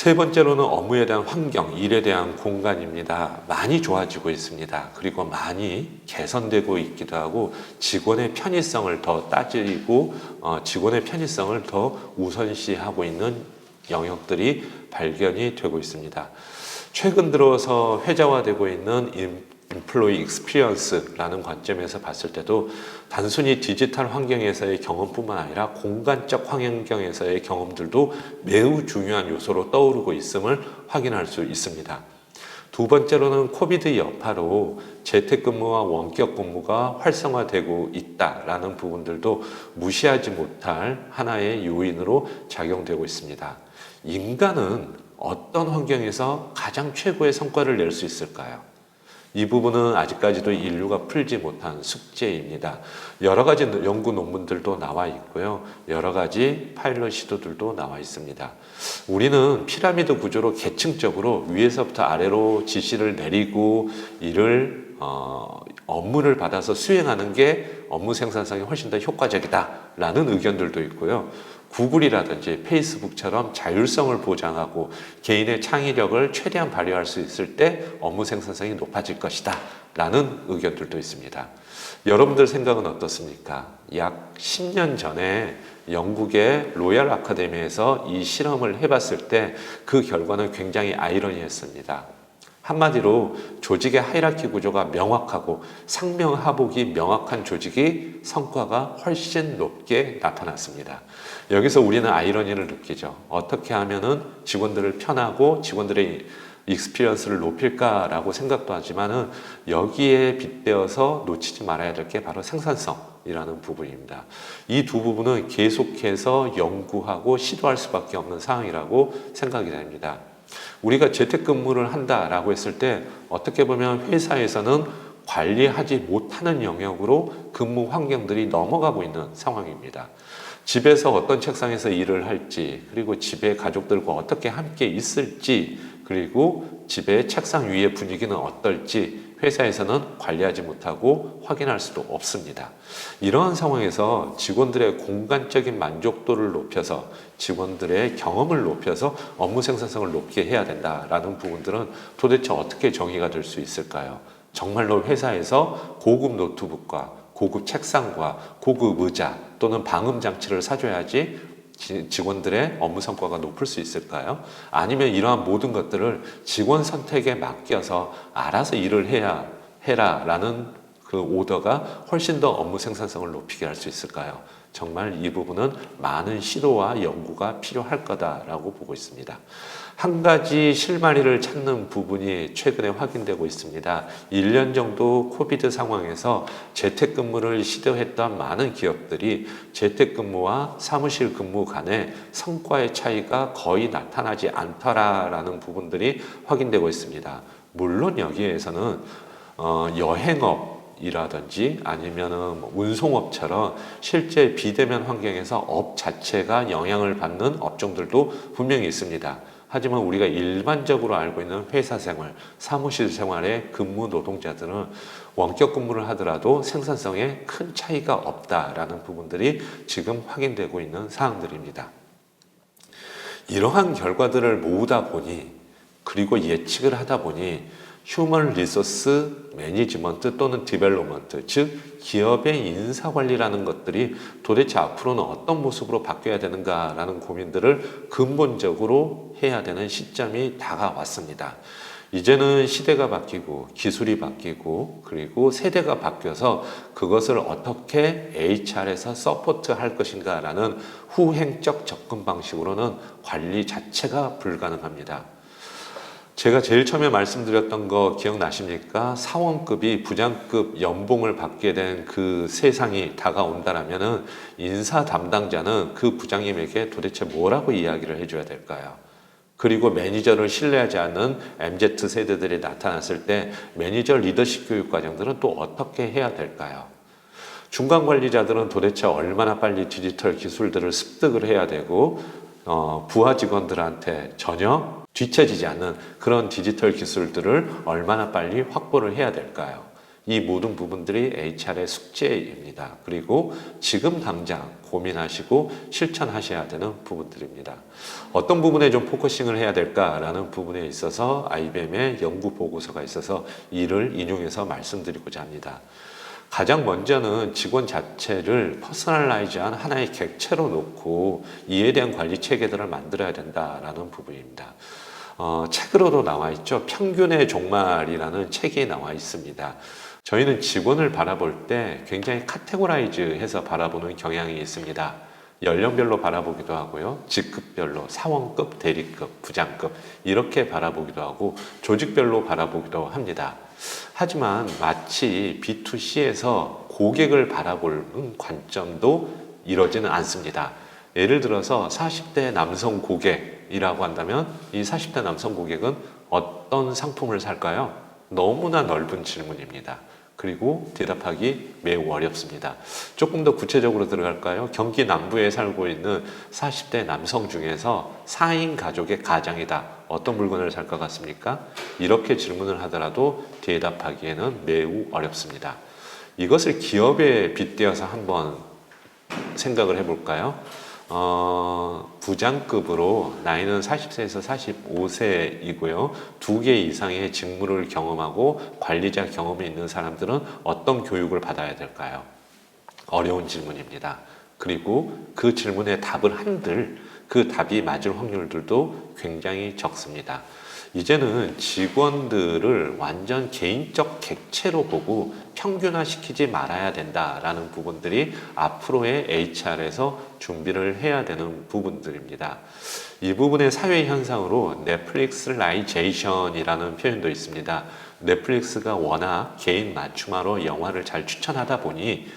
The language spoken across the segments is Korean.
세 번째로는 업무에 대한 환경, 일에 대한 공간입니다. 많이 좋아지고 있습니다. 그리고 많이 개선되고 있기도 하고 직원의 편의성을 더 따지고 직원의 편의성을 더 우선시하고 있는 영역들이 발견이 되고 있습니다. 최근 들어서 회자화되고 있는 인플로이 익스피리언스라는 관점에서 봤을 때도 단순히 디지털 환경에서의 경험뿐만 아니라 공간적 환경에서의 경험들도 매우 중요한 요소로 떠오르고 있음을 확인할 수 있습니다. 두 번째로는 코비드 여파로 재택근무와 원격근무가 활성화되고 있다라는 부분들도 무시하지 못할 하나의 요인으로 작용되고 있습니다. 인간은 어떤 환경에서 가장 최고의 성과를 낼 수 있을까요? 이 부분은 아직까지도 인류가 풀지 못한 숙제입니다. 여러 가지 연구 논문들도 나와 있고요. 여러 가지 파일럿 시도들도 나와 있습니다. 우리는 피라미드 구조로 계층적으로 위에서부터 아래로 지시를 내리고 업무를 받아서 수행하는 게 업무 생산성이 훨씬 더 효과적이다라는 의견들도 있고요. 구글이라든지 페이스북처럼 자율성을 보장하고 개인의 창의력을 최대한 발휘할 수 있을 때 업무 생산성이 높아질 것이다 라는 의견들도 있습니다. 여러분들 생각은 어떻습니까? 약 10년 전에 영국의 로얄 아카데미에서 이 실험을 해봤을 때 그 결과는 굉장히 아이러니했습니다. 한마디로 조직의 하이라키 구조가 명확하고 상명하복이 명확한 조직이 성과가 훨씬 높게 나타났습니다. 여기서 우리는 아이러니를 느끼죠. 어떻게 하면은 직원들을 편하고 직원들의 익스피리언스를 높일까라고 생각도 하지만은 여기에 빗대어서 놓치지 말아야 될 게 바로 생산성이라는 부분입니다. 이 두 부분은 계속해서 연구하고 시도할 수밖에 없는 상황이라고 생각이 됩니다. 우리가 재택근무를 한다라고 했을 때 어떻게 보면 회사에서는 관리하지 못하는 영역으로 근무 환경들이 넘어가고 있는 상황입니다. 집에서 어떤 책상에서 일을 할지, 그리고 집에 가족들과 어떻게 함께 있을지, 그리고 집의 책상 위의 분위기는 어떨지 회사에서는 관리하지 못하고 확인할 수도 없습니다. 이러한 상황에서 직원들의 공간적인 만족도를 높여서 직원들의 경험을 높여서 업무 생산성을 높게 해야 된다라는 부분들은 도대체 어떻게 정의가 될 수 있을까요? 정말로 회사에서 고급 노트북과 고급 책상과 고급 의자 또는 방음 장치를 사줘야지 직원들의 업무 성과가 높을 수 있을까요? 아니면 이러한 모든 것들을 직원 선택에 맡겨서 알아서 일을 해라 라는 그 오더가 훨씬 더 업무 생산성을 높이게 할 수 있을까요? 정말 이 부분은 많은 시도와 연구가 필요할 거다라고 보고 있습니다. 한 가지 실마리를 찾는 부분이 최근에 확인되고 있습니다. 1년 정도 코비드 상황에서 재택근무를 시도했던 많은 기업들이 재택근무와 사무실 근무 간의 성과의 차이가 거의 나타나지 않더라라는 부분들이 확인되고 있습니다. 물론 여기에서는 여행업 이라든지 아니면은 운송업처럼 실제 비대면 환경에서 업 자체가 영향을 받는 업종들도 분명히 있습니다. 하지만 우리가 일반적으로 알고 있는 회사 생활, 사무실 생활의 근무 노동자들은 원격 근무를 하더라도 생산성에 큰 차이가 없다라는 부분들이 지금 확인되고 있는 사항들입니다. 이러한 결과들을 모으다 보니 그리고 예측을 하다 보니 휴먼 리소스 매니지먼트 또는 디벨롭먼트, 즉 기업의 인사관리라는 것들이 도대체 앞으로는 어떤 모습으로 바뀌어야 되는가라는 고민들을 근본적으로 해야 되는 시점이 다가왔습니다. 이제는 시대가 바뀌고 기술이 바뀌고 그리고 세대가 바뀌어서 그것을 어떻게 HR에서 서포트할 것인가라는 후행적 접근 방식으로는 관리 자체가 불가능합니다. 제가 제일 처음에 말씀드렸던 거 기억나십니까? 사원급이 부장급 연봉을 받게 된 그 세상이 다가온다라면은 인사 담당자는 그 부장님에게 도대체 뭐라고 이야기를 해줘야 될까요? 그리고 매니저를 신뢰하지 않는 MZ 세대들이 나타났을 때 매니저 리더십 교육 과정들은 또 어떻게 해야 될까요? 중간 관리자들은 도대체 얼마나 빨리 디지털 기술들을 습득을 해야 되고 부하 직원들한테 전혀 뒤처지지 않는 그런 디지털 기술들을 얼마나 빨리 확보를 해야 될까요? 이 모든 부분들이 HR의 숙제입니다. 그리고 지금 당장 고민하시고 실천하셔야 되는 부분들입니다. 어떤 부분에 좀 포커싱을 해야 될까라는 부분에 있어서 IBM의 연구 보고서가 있어서 이를 인용해서 말씀드리고자 합니다. 가장 먼저는 직원 자체를 퍼스널라이즈한 하나의 객체로 놓고 이에 대한 관리 체계들을 만들어야 된다라는 부분입니다. 책으로도 나와 있죠. 평균의 종말이라는 책이 나와 있습니다. 저희는 직원을 바라볼 때 굉장히 카테고라이즈해서 바라보는 경향이 있습니다. 연령별로 바라보기도 하고요. 직급별로 사원급, 대리급, 부장급 이렇게 바라보기도 하고 조직별로 바라보기도 합니다. 하지만 마치 B2C에서 고객을 바라보는 관점도 이러지는 않습니다. 예를 들어서 40대 남성 고객이라고 한다면 이 40대 남성 고객은 어떤 상품을 살까요? 너무나 넓은 질문입니다. 그리고 대답하기 매우 어렵습니다. 조금 더 구체적으로 들어갈까요? 경기 남부에 살고 있는 40대 남성 중에서 4인 가족의 가장이다. 어떤 물건을 살 것 같습니까? 이렇게 질문을 하더라도 대답하기에는 매우 어렵습니다. 이것을 기업에 빗대어서 한번 생각을 해볼까요? 부장급으로 나이는 40세에서 45세이고요. 2개 이상의 직무를 경험하고 관리자 경험이 있는 사람들은 어떤 교육을 받아야 될까요? 어려운 질문입니다. 그리고 그 질문에 답을 한들 그 답이 맞을 확률들도 굉장히 적습니다. 이제는 직원들을 완전 개인적 객체로 보고 평균화시키지 말아야 된다라는 부분들이 앞으로의 HR에서 준비를 해야 되는 부분들입니다. 이 부분의 사회 현상으로 넷플릭스라이제이션이라는 표현도 있습니다. 넷플릭스가 워낙 개인 맞춤화로 영화를 잘 추천하다 보니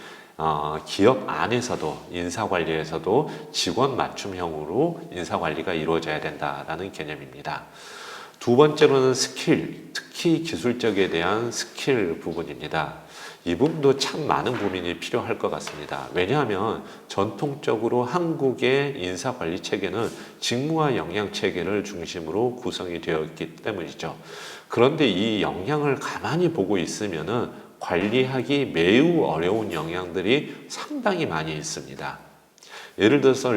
기업 안에서도 인사관리에서도 직원 맞춤형으로 인사관리가 이루어져야 된다라는 개념입니다. 두 번째로는 스킬, 특히 기술적에 대한 스킬 부분입니다. 이 부분도 참 많은 고민이 필요할 것 같습니다. 왜냐하면 전통적으로 한국의 인사관리 체계는 직무와 역량 체계를 중심으로 구성이 되어 있기 때문이죠. 그런데 이 역량을 가만히 보고 있으면은 관리하기 매우 어려운 역량들이 상당히 많이 있습니다. 예를 들어서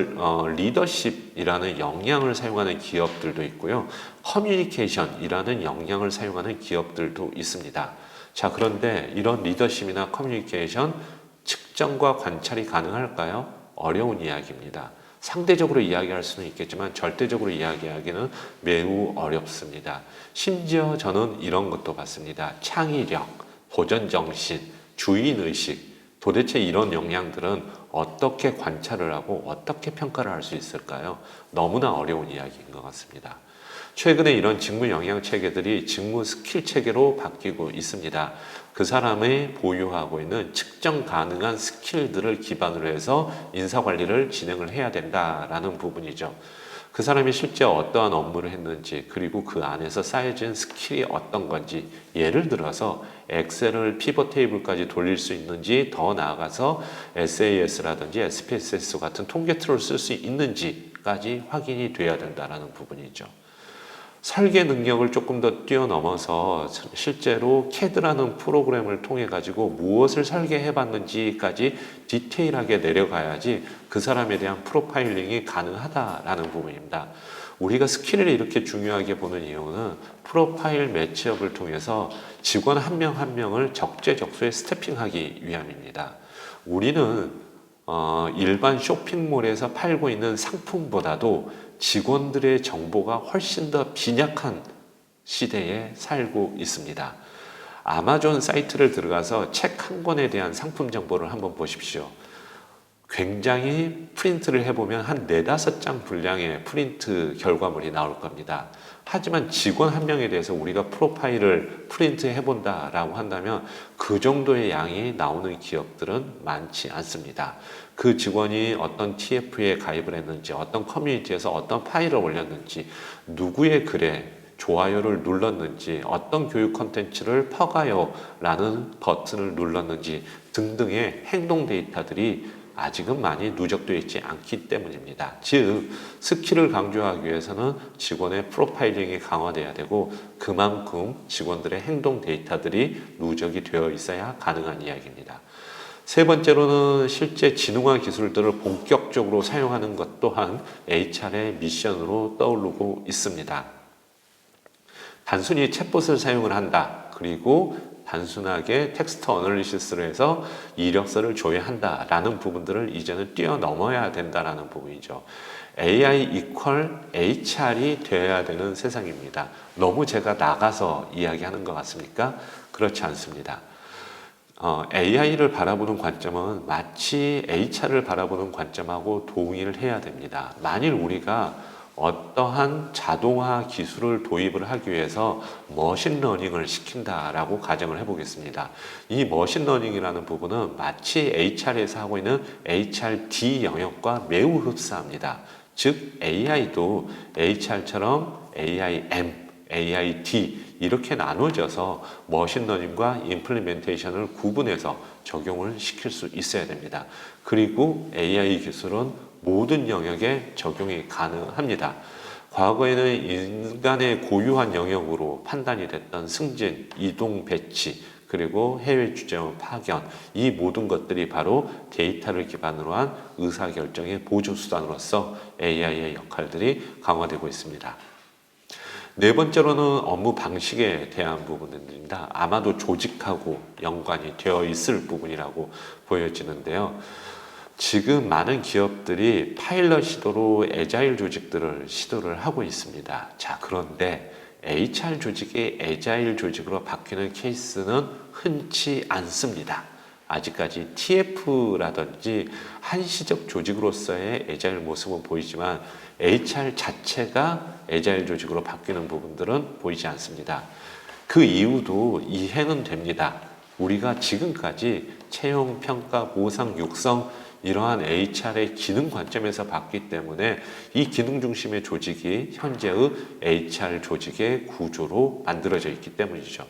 리더십이라는 역량을 사용하는 기업들도 있고요. 커뮤니케이션이라는 역량을 사용하는 기업들도 있습니다. 자, 그런데 이런 리더십이나 커뮤니케이션 측정과 관찰이 가능할까요? 어려운 이야기입니다. 상대적으로 이야기할 수는 있겠지만 절대적으로 이야기하기는 매우 어렵습니다. 심지어 저는 이런 것도 봤습니다. 창의력, 도전정신, 주인의식, 도대체 이런 역량들은 어떻게 관찰을 하고 어떻게 평가를 할 수 있을까요? 너무나 어려운 이야기인 것 같습니다. 최근에 이런 직무 역량 체계들이 직무 스킬 체계로 바뀌고 있습니다. 그 사람이 보유하고 있는 측정 가능한 스킬들을 기반으로 해서 인사관리를 진행을 해야 된다라는 부분이죠. 그 사람이 실제 어떠한 업무를 했는지 그리고 그 안에서 쌓여진 스킬이 어떤 건지 예를 들어서 엑셀을 피벗 테이블까지 돌릴 수 있는지 더 나아가서 SAS라든지 SPSS 같은 통계 툴을 쓸 수 있는지까지 확인이 돼야 된다는 부분이죠. 설계 능력을 조금 더 뛰어넘어서 실제로 CAD라는 프로그램을 통해 가지고 무엇을 설계해 봤는지까지 디테일하게 내려가야지 그 사람에 대한 프로파일링이 가능하다라는 부분입니다. 우리가 스킬을 이렇게 중요하게 보는 이유는 프로파일 매치업을 통해서 직원 한 명 한 명을 적재적소에 스태핑하기 위함입니다. 우리는 일반 쇼핑몰에서 팔고 있는 상품보다도 직원들의 정보가 훨씬 더 빈약한 시대에 살고 있습니다. 아마존 사이트를 들어가서 책 한 권에 대한 상품 정보를 한번 보십시오. 굉장히 프린트를 해보면 한 4-5장 분량의 프린트 결과물이 나올 겁니다. 하지만 직원 한 명에 대해서 우리가 프로파일을 프린트 해본다라고 한다면 그 정도의 양이 나오는 기업들은 많지 않습니다. 그 직원이 어떤 TF에 가입을 했는지, 어떤 커뮤니티에서 어떤 파일을 올렸는지, 누구의 글에 좋아요를 눌렀는지, 어떤 교육 콘텐츠를 퍼가요 라는 버튼을 눌렀는지 등등의 행동 데이터들이 아직은 많이 누적되어 있지 않기 때문입니다. 즉, 스킬을 강조하기 위해서는 직원의 프로파일링이 강화돼야 되고 그만큼 직원들의 행동 데이터들이 누적이 되어 있어야 가능한 이야기입니다. 세 번째로는 실제 지능화 기술들을 본격적으로 사용하는 것 또한 HR의 미션으로 떠오르고 있습니다. 단순히 챗봇을 사용을 한다. 그리고 단순하게 텍스트 어널리시스를 해서 이력서를 조회한다 라는 부분들을 이제는 뛰어넘어야 된다라는 부분이죠. AI 이퀄 HR이 되어야 되는 세상입니다. 너무 제가 나가서 이야기하는 것 같습니까? 그렇지 않습니다. AI를 바라보는 관점은 마치 HR을 바라보는 관점하고 동의를 해야 됩니다. 만일 우리가 어떠한 자동화 기술을 도입을 하기 위해서 머신러닝을 시킨다라고 가정을 해보겠습니다. 이 머신러닝이라는 부분은 마치 HR에서 하고 있는 HRD 영역과 매우 흡사합니다. 즉 AI도 HR처럼 AIM, AID 이렇게 나눠져서 머신러닝과 임플리멘테이션을 구분해서 적용을 시킬 수 있어야 됩니다. 그리고 AI 기술은 모든 영역에 적용이 가능합니다. 과거에는 인간의 고유한 영역으로 판단이 됐던 승진, 이동, 배치, 그리고 해외 주재원 파견 이 모든 것들이 바로 데이터를 기반으로 한 의사결정의 보조수단으로서 AI의 역할들이 강화되고 있습니다. 네 번째로는 업무 방식에 대한 부분입니다. 아마도 조직하고 연관이 되어 있을 부분이라고 보여지는데요. 지금 많은 기업들이 파일럿 시도로 애자일 조직들을 시도를 하고 있습니다. 자, 그런데 HR 조직이 애자일 조직으로 바뀌는 케이스는 흔치 않습니다. 아직까지 TF라든지 한시적 조직으로서의 애자일 모습은 보이지만 HR 자체가 애자일 조직으로 바뀌는 부분들은 보이지 않습니다. 그 이유도 이해는 됩니다. 우리가 지금까지 채용, 평가, 보상, 육성 이러한 HR의 기능 관점에서 봤기 때문에 이 기능 중심의 조직이 현재의 HR 조직의 구조로 만들어져 있기 때문이죠.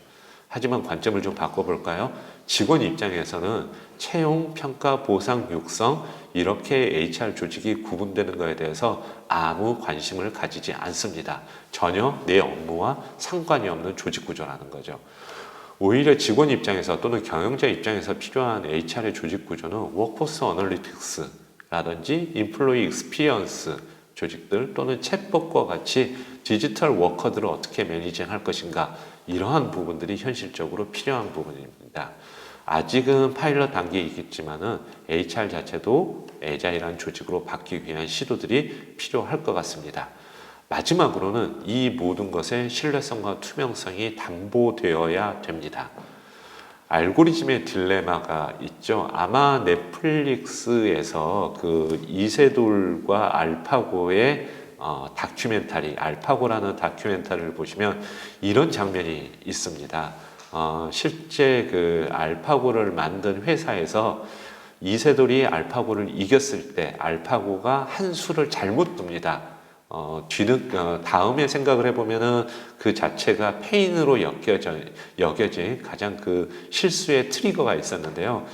하지만 관점을 좀 바꿔볼까요? 직원 입장에서는 채용, 평가, 보상, 육성 이렇게 HR 조직이 구분되는 것에 대해서 아무 관심을 가지지 않습니다. 전혀 내 업무와 상관이 없는 조직 구조라는 거죠. 오히려 직원 입장에서 또는 경영자 입장에서 필요한 HR의 조직 구조는 워크포스 어널리틱스라든지 인플로이 익스피리언스 조직들 또는 챗봇과 같이 디지털 워커들을 어떻게 매니징할 것인가 이러한 부분들이 현실적으로 필요한 부분입니다. 아직은 파일럿 단계이겠지만은 HR 자체도 애자일한 조직으로 바뀌기 위한 시도들이 필요할 것 같습니다. 마지막으로는 이 모든 것의 신뢰성과 투명성이 담보되어야 됩니다. 알고리즘의 딜레마가 있죠. 아마 넷플릭스에서 그 이세돌과 알파고의 다큐멘터리, 알파고라는 다큐멘터리를 보시면 이런 장면이 있습니다. 실제 그 알파고를 만든 회사에서 이세돌이 알파고를 이겼을 때 알파고가 한 수를 잘못 둡니다. 다음에 생각을 해보면은 그 자체가 페인으로 여겨진 가장 그 실수의 트리거가 있었는데요.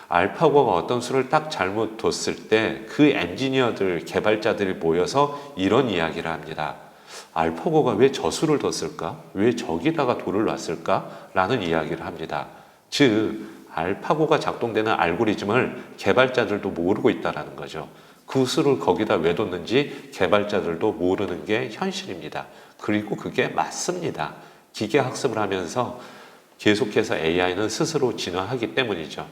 알파고가 어떤 수를 딱 잘못 뒀을 때 그 엔지니어들, 개발자들이 모여서 이런 이야기를 합니다. 알파고가 왜 저 수를 뒀을까? 왜 저기다가 돌을 놨을까? 라는 이야기를 합니다. 즉, 알파고가 작동되는 알고리즘을 개발자들도 모르고 있다는 거죠. 그 수를 거기다 왜 뒀는지 개발자들도 모르는 게 현실입니다. 그리고 그게 맞습니다. 기계 학습을 하면서 계속해서 AI는 스스로 진화하기 때문이죠.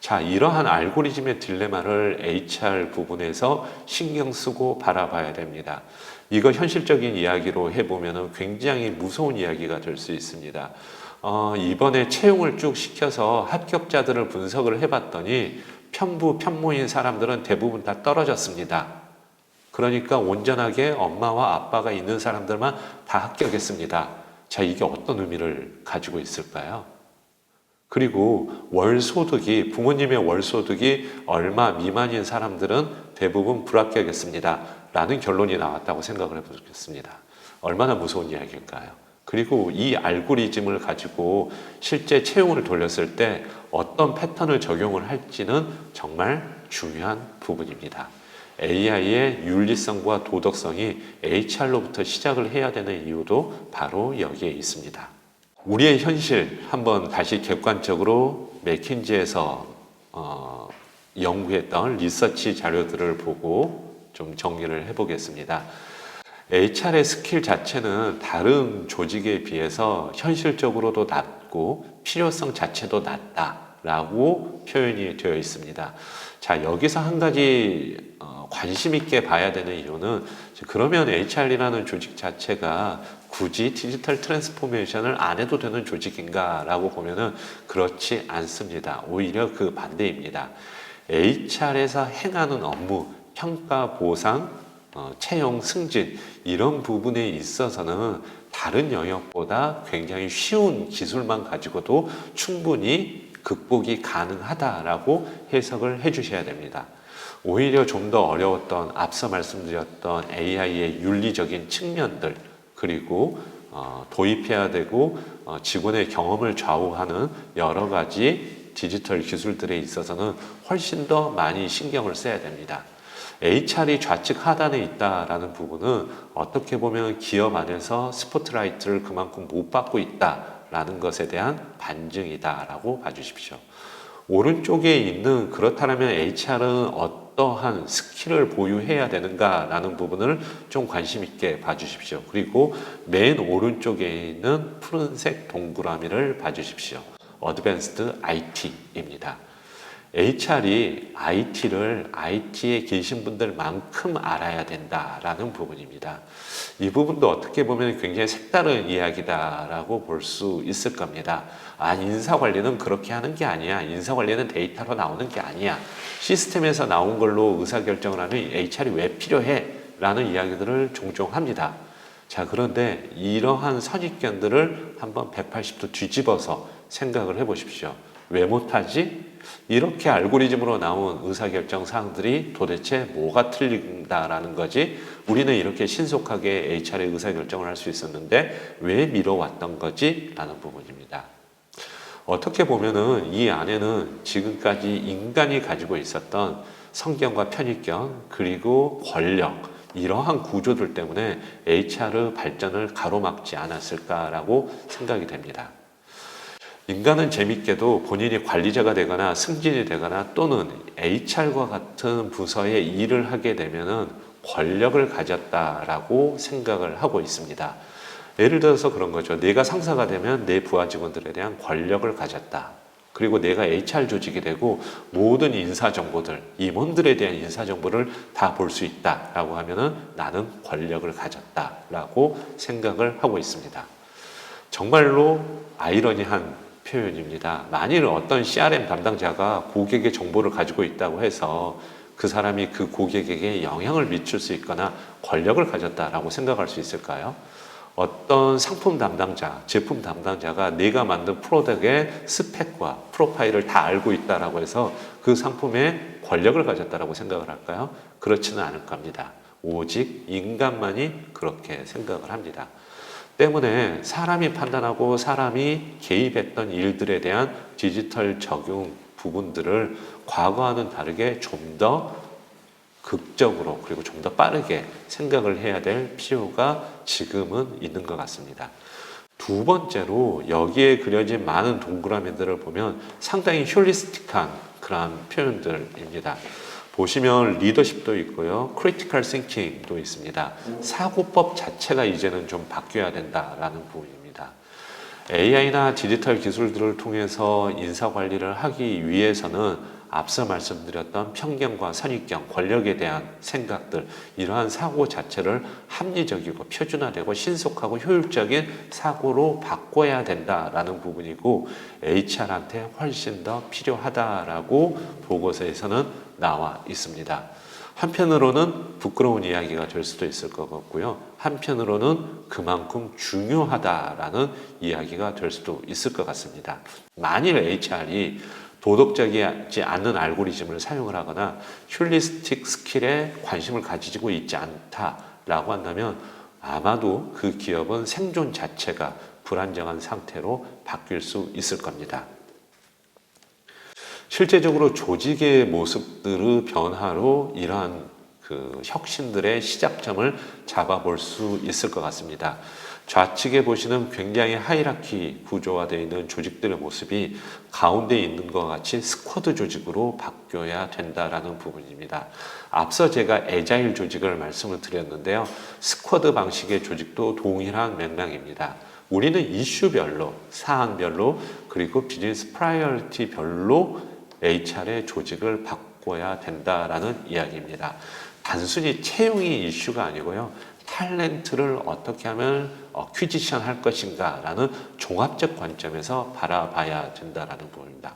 자, 이러한 알고리즘의 딜레마를 HR 부분에서 신경 쓰고 바라봐야 됩니다. 이거 현실적인 이야기로 해보면 굉장히 무서운 이야기가 될 수 있습니다. 이번에 채용을 쭉 시켜서 합격자들을 분석을 해봤더니 편부편모인 사람들은 대부분 다 떨어졌습니다. 그러니까 온전하게 엄마와 아빠가 있는 사람들만 다 합격했습니다. 자, 이게 어떤 의미를 가지고 있을까요? 그리고 월소득이, 부모님의 월소득이 얼마 미만인 사람들은 대부분 불합격했습니다. 라는 결론이 나왔다고 생각을 해보겠습니다. 얼마나 무서운 이야기일까요? 그리고 이 알고리즘을 가지고 실제 채용을 돌렸을 때 어떤 패턴을 적용을 할지는 정말 중요한 부분입니다. AI의 윤리성과 도덕성이 HR로부터 시작을 해야 되는 이유도 바로 여기에 있습니다. 우리의 현실 한번 다시 객관적으로 맥킨지에서 연구했던 리서치 자료들을 보고 좀 정리를 해보겠습니다. HR의 스킬 자체는 다른 조직에 비해서 현실적으로도 낮고 필요성 자체도 낮다라고 표현이 되어 있습니다. 자, 여기서 한 가지 관심 있게 봐야 되는 이유는 그러면 HR이라는 조직 자체가 굳이 디지털 트랜스포메이션을 안 해도 되는 조직인가 라고 보면은 그렇지 않습니다. 오히려 그 반대입니다. HR에서 행하는 업무, 평가, 보상, 채용, 승진 이런 부분에 있어서는 다른 영역보다 굉장히 쉬운 기술만 가지고도 충분히 극복이 가능하다라고 해석을 해주셔야 됩니다. 오히려 좀 더 어려웠던 앞서 말씀드렸던 AI의 윤리적인 측면들 그리고 도입해야 되고 직원의 경험을 좌우하는 여러 가지 디지털 기술들에 있어서는 훨씬 더 많이 신경을 써야 됩니다. HR이 좌측 하단에 있다라는 부분은 어떻게 보면 기업 안에서 스포트라이트를 그만큼 못 받고 있다라는 것에 대한 반증이다라고 봐주십시오. 오른쪽에 있는 그렇다면 HR은 어떠한 스킬을 보유해야 되는가라는 부분을 좀 관심 있게 봐주십시오. 그리고 맨 오른쪽에 있는 푸른색 동그라미를 봐주십시오. Advanced IT입니다. HR이 IT에 계신 분들만큼 알아야 된다라는 부분입니다. 이 부분도 어떻게 보면 굉장히 색다른 이야기다라고 볼 수 있을 겁니다. 인사관리는 그렇게 하는 게 아니야. 인사관리는 데이터로 나오는 게 아니야. 시스템에서 나온 걸로 의사결정을 하는 HR이 왜 필요해? 라는 이야기들을 종종 합니다. 자, 그런데 이러한 선입견들을 한번 180도 뒤집어서 생각을 해 보십시오. 왜 못하지? 이렇게 알고리즘으로 나온 의사결정 사항들이 도대체 뭐가 틀린다라는 거지? 우리는 이렇게 신속하게 HR의 의사결정을 할 수 있었는데 왜 미뤄왔던 거지? 라는 부분입니다. 어떻게 보면은 이 안에는 지금까지 인간이 가지고 있었던 성견과 편익견 그리고 권력 이러한 구조들 때문에 HR 발전을 가로막지 않았을까라고 생각이 됩니다. 인간은 재밌게도 본인이 관리자가 되거나 승진이 되거나 또는 HR과 같은 부서에 일을 하게 되면은 권력을 가졌다라고 생각을 하고 있습니다. 예를 들어서 그런 거죠. 내가 상사가 되면 내 부하 직원들에 대한 권력을 가졌다. 그리고 내가 HR 조직이 되고 모든 인사정보들, 임원들에 대한 인사정보를 다 볼 수 있다라고 하면은 나는 권력을 가졌다라고 생각을 하고 있습니다. 정말로 아이러니한 표현입니다. 만일 어떤 CRM 담당자가 고객의 정보를 가지고 있다고 해서 그 사람이 그 고객에게 영향을 미칠 수 있거나 권력을 가졌다라고 생각할 수 있을까요? 어떤 상품 담당자, 제품 담당자가 내가 만든 프로덕트의 스펙과 프로파일을 다 알고 있다라고 해서 그 상품에 권력을 가졌다라고 생각을 할까요? 그렇지는 않을 겁니다. 오직 인간만이 그렇게 생각을 합니다. 때문에 사람이 판단하고 사람이 개입했던 일들에 대한 디지털 적용 부분들을 과거와는 다르게 좀 더 극적으로 그리고 좀 더 빠르게 생각을 해야 될 필요가 지금은 있는 것 같습니다. 두 번째로 여기에 그려진 많은 동그라미들을 보면 상당히 홀리스틱한 그런 표현들입니다. 보시면 리더십도 있고요. 크리티컬 싱킹도 있습니다. 사고법 자체가 이제는 좀 바뀌어야 된다라는 부분입니다. AI나 디지털 기술들을 통해서 인사관리를 하기 위해서는 앞서 말씀드렸던 편견과 선입견, 권력에 대한 생각들 이러한 사고 자체를 합리적이고 표준화되고 신속하고 효율적인 사고로 바꿔야 된다라는 부분이고 HR한테 훨씬 더 필요하다라고 보고서에서는 나와 있습니다. 한편으로는 부끄러운 이야기가 될 수도 있을 것 같고요. 한편으로는 그만큼 중요하다라는 이야기가 될 수도 있을 것 같습니다. 만일 HR이 도덕적이지 않는 알고리즘을 사용을 하거나 홀리스틱 스킬에 관심을 가지고 있지 않다라고 한다면 아마도 그 기업은 생존 자체가 불안정한 상태로 바뀔 수 있을 겁니다. 실제적으로 조직의 모습들의 변화로 이러한 그 혁신들의 시작점을 잡아볼 수 있을 것 같습니다. 좌측에 보시는 굉장히 하이라키 구조화되어 있는 조직들의 모습이 가운데 있는 것 같이 스쿼드 조직으로 바뀌어야 된다라는 부분입니다. 앞서 제가 애자일 조직을 말씀을 드렸는데요. 스쿼드 방식의 조직도 동일한 맥락입니다. 우리는 이슈별로, 사안별로, 그리고 비즈니스 프라이어리티별로 HR의 조직을 바꿔야 된다라는 이야기입니다. 단순히 채용이 이슈가 아니고요. 탤런트를 어떻게 하면 퀴지션 할 것인가 라는 종합적 관점에서 바라봐야 된다라는 부분입니다.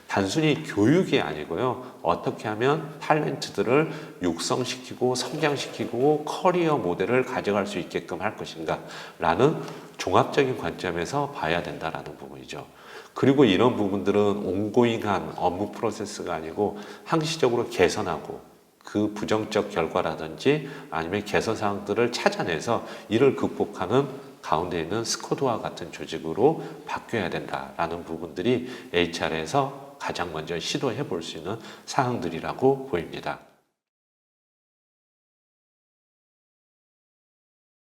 단순히 교육이 아니고요. 어떻게 하면 탤런트들을 육성시키고 성장시키고 커리어 모델을 가져갈 수 있게끔 할 것인가 라는 종합적인 관점에서 봐야 된다라는 부분이죠. 그리고 이런 부분들은 온고잉한 업무 프로세스가 아니고 항시적으로 개선하고 그 부정적 결과라든지 아니면 개선 사항들을 찾아내서 이를 극복하는 가운데 있는 스쿼드와 같은 조직으로 바뀌어야 된다라는 부분들이 HR에서 가장 먼저 시도해 볼 수 있는 사항들이라고 보입니다.